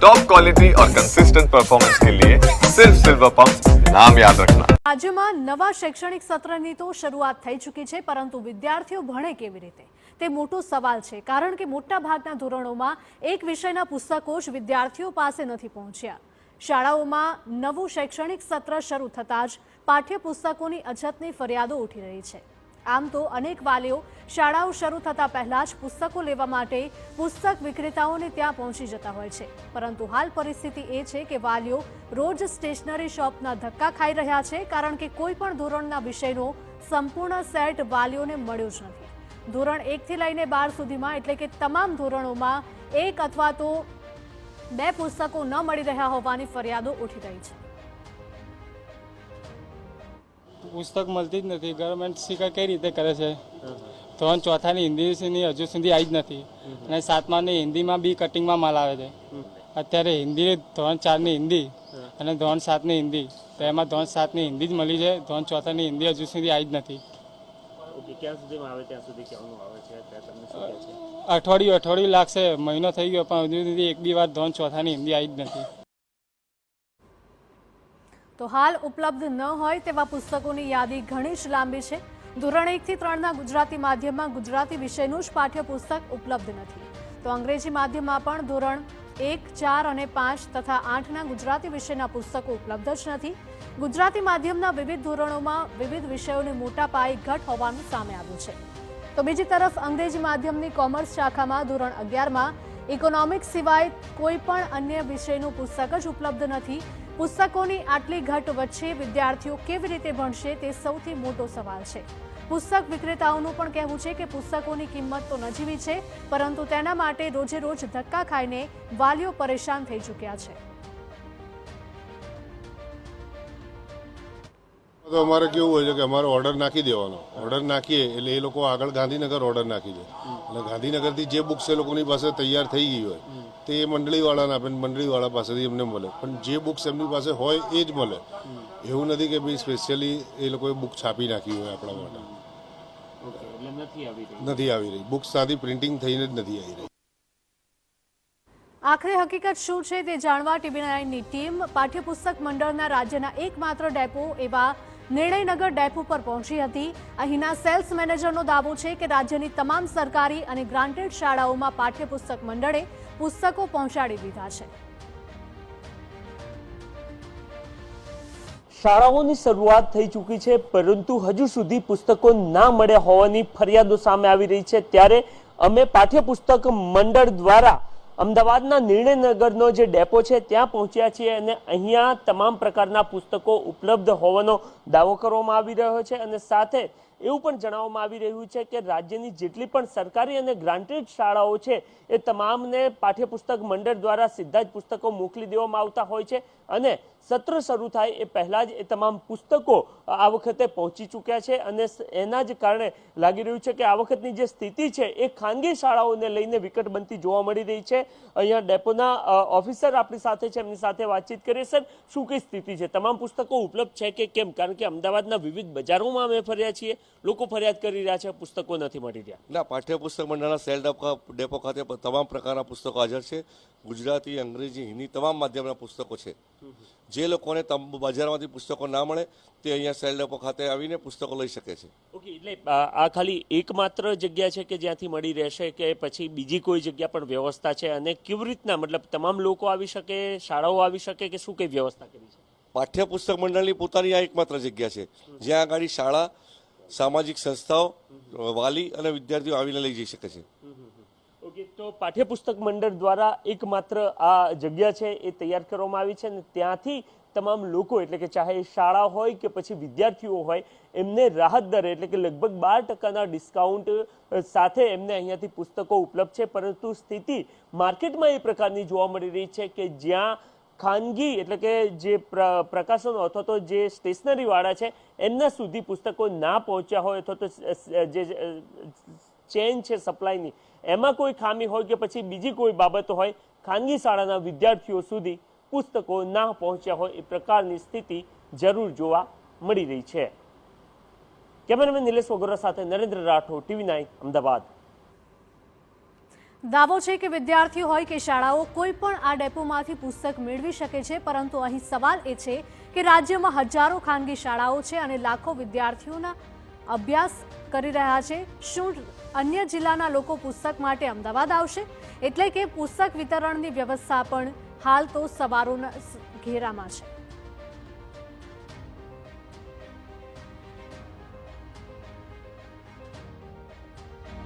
Top quality और consistent performance के लिए सिर्फ सिल्वर पंप नाम याद रखना। રાજ્યમાં નવા શૈક્ષણિક સત્રની તો શરૂઆત થઈ ચૂકી છે, પરંતુ વિદ્યાર્થીઓ ભણે કેવી રીતે તે મોટો સવાલ છે, કારણ કે મોટા ભાગના ધોરણોમાં એક વિષયના પુસ્તકો જ વિદ્યાર્થીઓ પાસે નથી પહોંચ્યા। શાળાઓમાં નવું શૈક્ષણિક સત્ર શરૂ થતાં જ પાઠ્યપુસ્તકોની અછતની ફરિયાદો ઉઠી રહી છે। આમ તો અનેક વાલીઓ શાળાઓ શરૂ થતાં પહેલાં જ પુસ્તકો લેવા માટે પુસ્તક વિક્રેતાઓને ત્યાં પહોંચી જતા હોય છે, પરંતુ હાલ પરિસ્થિતિ એ છે કે વાલીઓ રોજ સ્ટેશનરી શોપના ધક્કા ખાઈ રહ્યા છે, કારણ કે કોઈ પણ ધોરણના વિષયનો સંપૂર્ણ સેટ વાલીઓને મળ્યો જ નથી। ધોરણ 1 થી લઈને 12 સુધીમાં એટલે કે તમામ ધોરણોમાં એક અથવા તો બે પુસ્તકો ન મળી રહ્યા હોવાની ફરિયાદો ઉઠી રહી છે। પુસ્તક મળતી જ નથી। ગવર્મેન્ટ શિકાર કઈ રીતે કરે છે? ધોરણ ચોથાની હિન્દીની હજુ સુધી આવી જ નથી, અને સાતમાની હિન્દીમાં બી કટિંગમાં માલ આવે છે। અત્યારે હિન્દી ધોરણ 4ની હિન્દી અને ધોરણ 7ની હિન્દી, તો એમાં ધોરણ 7ની હિન્દી જ મળી છે, ધોરણ ચોથાની હિન્દી હજુ સુધી આવી જ નથી। અઠવાડિયું લાગશે, મહિનો થઈ ગયો, પણ હજુ સુધી એક બી વાર ધોરણ ચોથાની હિન્દી આવી જ નથી। તો હાલ ઉપલબ્ધ ન હોય તેવા પુસ્તકોની યાદી ઘણી જ લાંબી છે। ધોરણ 1 થી 3ના ગુજરાતી માધ્યમમાં ગુજરાતી વિષયનું જ પાઠ્યપુસ્તક ઉપલબ્ધ નથી, તો અંગ્રેજી માધ્યમમાં પણ ધોરણ 1, 4 અને 5 તથા 8ના ગુજરાતી વિષયના પુસ્તકો ઉપલબ્ધ જ નથી। ગુજરાતી માધ્યમના વિવિધ ધોરણોમાં વિવિધ વિષયોની મોટા પાયે ઘટ હોવાનું સામે આવ્યું છે। તો બીજી તરફ અંગ્રેજી માધ્યમની કોમર્સ શાખામાં ધોરણ 11માં ઇકોનોમિક્સ સિવાય કોઈ પણ અન્ય વિષયનું પુસ્તક જ ઉપલબ્ધ નથી। પુસ્તકોની આટલી ઘટ વચ્ચે વિદ્યાર્થીઓ કેવી રીતે ભણશે તે સૌથી મોટો સવાલ છે। પુસ્તક વિક્રેતાઓનું પણ કહેવું છે કે પુસ્તકોની કિંમત તો નજીવી છે, પરંતુ તેના માટે રોજે રોજ ધક્કા ખાઈને વાલીઓ પરેશાન થઈ ચૂક્યા છે। તો અમારે કેવું હોય છે કે અમારે ઓર્ડર નાખી દેવાનો, ઓર્ડર નાખીએ એટલે એ લોકો આગળ ગાંધીનગર ઓર્ડર નાખી દે, એટલે ગાંધીનગરથી જે બુક્સ એ લોકોની પાસે તૈયાર થઈ ગઈ હોય તે મંડળીવાળાને આપે, મંડળીવાળા પાસેથી એમને મળે, પણ જે બુક્સ એમની પાસે હોય એ જ મળે। એવું નથી કે ભાઈ સ્પેશિયલી એ લોકોએ બુક છાપી નાખી હોય આપણા માટે, નથી આવી રહી બુક્સ, સાદી પ્રિન્ટિંગ થઈને જ નથી આવી રહી। આખરે હકીકત શું છે તે જાણવા TV9ની ટીમ પાઠ્યપુસ્તક મંડળના રાજ્યના એકમાત્ર ડેપો એવા નિર્ણયનગર ડેપો પર પહોંચી હતી। અહીંના સેલ્સ મેનેજરનો દાવો છે કે રાજ્યની તમામ સરકારી અને ગ્રાન્ટેડ શાળાઓમાં પાઠ્યપુસ્તક મંડળે પુસ્તકો પહોંચાડી દીધા છે। શાળાઓની શરૂઆત થઈ ચૂકી છે, પરંતુ હજુ સુધી પુસ્તકો ના મળ્યા હોવાની ફરિયાદો સામે આવી રહી છે। ત્યારે અમે પાઠ્યપુસ્તક મંડળ દ્વારા અમદાવાદના નિર્ણયનગરનો જે ડેપો છે ત્યાં પહોંચ્યા છીએ, અને અહીંયા તમામ પ્રકારના પુસ્તકો ઉપલબ્ધ હોવાનો દાવો કરવામાં આવી રહ્યો છે, અને સાથે એવું પણ જણાવવામાં આવી રહ્યું છે કે રાજ્યની જેટલી પણ સરકારી અને ગ્રાન્ટેડ શાળાઓ છે એ તમામને પાઠ્યપુસ્તક મંડળ દ્વારા સીધા જ પુસ્તકો મોકલી દેવામાં આવતા હોય છે, અને સત્ર શરૂ થાય એ પહેલા જ એ તમામ પુસ્તકો આ વખતે પહોંચી ચૂક્યા છે, અને એના જ કારણે લાગી રહ્યું છે કે આ વખતની જે સ્થિતિ છે એ ખાનગી શાળાઓને લઈને વિકટ બનતી જોવા મળી રહી છે। અહીંયા ડેપોના ઓફિસર આપણી સાથે છે, એમની સાથે વાતચીત કરીએ। સર, શું કઈ સ્થિતિ છે? તમામ પુસ્તકો ઉપલબ્ધ છે કે કેમ? કારણ કે અમદાવાદના વિવિધ બજારોમાં અમે ફર્યા છીએ, લોકો ફરિયાદ કરી રહ્યા છે પુસ્તકો નથી મળી રહ્યા। ના, પાઠ્યપુસ્તક મંડળના સેલ ડેપો ખાતે તમામ પ્રકારના પુસ્તકો હાજર છે। ગુજરાતી, અંગ્રેજી, હિન્દી તમામ માધ્યમના પુસ્તકો છે। જે લોકોને બજારમાંથી પુસ્તકો ના મળે તે અહીંયા સેલ ડેપો ખાતે આવીને પુસ્તકો લઈ શકે છે। ઓકે, એટલે આ ખાલી એકમાત્ર જગ્યા છે કે જ્યાંથી મળી રહેશે, કે પછી બીજી કોઈ જગ્યા પણ વ્યવસ્થા છે? અને કેવી રીતના, મતલબ તમામ લોકો આવી શકે, શાળાઓ આવી શકે, કે શું કઈ વ્યવસ્થા કરી છે? પાઠ્યપુસ્તક મંડળની પોતાની આ એકમાત્ર જગ્યા છે જ્યાં આગળ શાળા, સામાજિક સંસ્થાઓ, વાલી અને વિદ્યાર્થીઓ આવીને લઈ જઈ શકે છે। ઓકે, તો પાઠ્યપુસ્તક મંડળ દ્વારા એકમાત્ર આ જગ્યા છે એ તૈયાર કરવામાં આવી છે, અને ત્યાંથી તમામ લોકો, એટલે કે ચાહે શાળા હોય કે પછી વિદ્યાર્થીઓ હોય, એમને રાહત દરે એટલે કે લગભગ 12% ડિસ્કાઉન્ટ સાથે એમને અહીંયાથી પુસ્તકો ઉપલબ્ધ છે। પરંતુ સ્થિતિ માર્કેટમાં એ પ્રકારની જોવા મળી રહી છે કે જ્યાં ખાનગી એટલે કે જે પ્રકાશનો અથવા તો જે સ્ટેશનરી વાળા છે એમના સુધી પુસ્તકો ના પહોંચ્યા હોય, અથવા તો જે ચેન છે સપ્લાયની એમાં કોઈ ખામી હોય કે પછી બીજી કોઈ બાબતો હોય, ખાનગી શાળાના વિદ્યાર્થીઓ સુધી પુસ્તકો ના પહોંચ્યા હોય એ પ્રકારની સ્થિતિ જરૂર જોવા મળી રહી છે। કેમેરામેન નિલેશ વગોરા સાથે નરેન્દ્ર રાઠોડ, TV9 અમદાવાદ। દાવો છે કે વિદ્યાર્થીઓ હોય કે શાળાઓ કોઈ પણ આ ડેપોમાંથી પુસ્તક મેળવી શકે છે, પરંતુ અહીં સવાલ એ છે કે રાજ્યમાં હજારો ખાનગી શાળાઓ છે અને લાખો વિદ્યાર્થીઓના અભ્યાસ કરી રહ્યા છે. શું અન્ય જિલ્લાના લોકો પુસ્તક માટે અમદાવાદ આવશે? એટલે કે પુસ્તક વિતરણની વ્યવસ્થા પણ હાલ તો સવારોના ઘેરામાં છે.